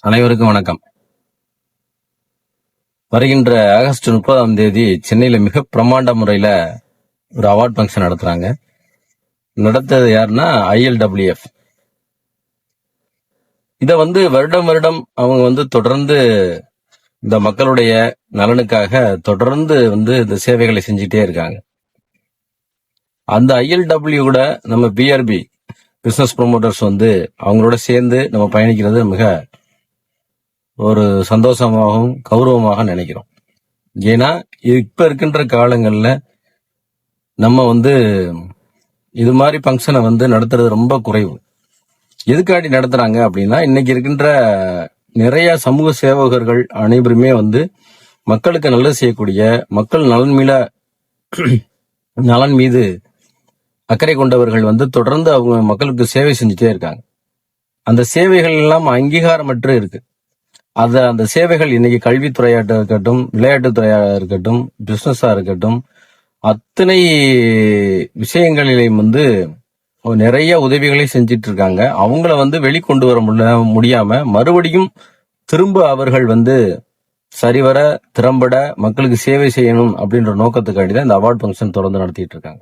அனைவருக்கும் வணக்கம். வருகின்ற ஆகஸ்ட் 30ஆம் தேதி சென்னையில மிக பிரமாண்ட முறையில ஒரு அவார்ட் ஃபங்க்ஷன் நடத்துறாங்க. நடத்தது யாருன்னா ILWF. இத வருடம் வருடம் அவங்க தொடர்ந்து இந்த மக்களுடைய நலனுக்காக தொடர்ந்து இந்த சேவைகளை செஞ்சுட்டே இருக்காங்க. அந்த ILW கூட நம்ம BRB பிசினஸ் ப்ரொமோட்டர்ஸ் அவங்களோட சேர்ந்து நம்ம பயணிக்கிறது மிக ஒரு சந்தோஷமாகவும் கௌரவமாக நினைக்கிறோம். ஏன்னா இப்ப இருக்கின்ற காலங்கள்ல நம்ம இது மாதிரி ஃபங்க்ஷனை நடத்துறது ரொம்ப குறைவு. எதுக்காண்டி நடத்துறாங்க அப்படின்னா, இன்னைக்கு இருக்கின்ற நிறைய சமூக சேவகர்கள் அனைவருமே மக்களுக்கு நல்லது செய்யக்கூடிய, மக்கள் நலன் மீது அக்கறை கொண்டவர்கள் தொடர்ந்து அவங்க மக்களுக்கு சேவை செஞ்சுட்டே இருக்காங்க. அந்த சேவைகள் எல்லாம் அங்கீகாரமற்று இருக்கு. அந்த சேவைகள் இன்னைக்கு கல்வித்துறையாக இருக்கட்டும், விளையாட்டுத்துறையாக இருக்கட்டும், பிசினஸா இருக்கட்டும், அத்தனை விஷயங்களிலையும் நிறைய உதவிகளை செஞ்சிட்டு இருக்காங்க. அவங்கள வெளிக்கொண்டு வர முடியாம மறுபடியும் திரும்ப அவர்கள் சரிவர திறம்பட மக்களுக்கு சேவை செய்யணும் அப்படின்ற நோக்கத்துக்காண்டி தான் இந்த அவார்ட் ஃபங்க்ஷன் தொடர்ந்து நடத்திட்டு இருக்காங்க.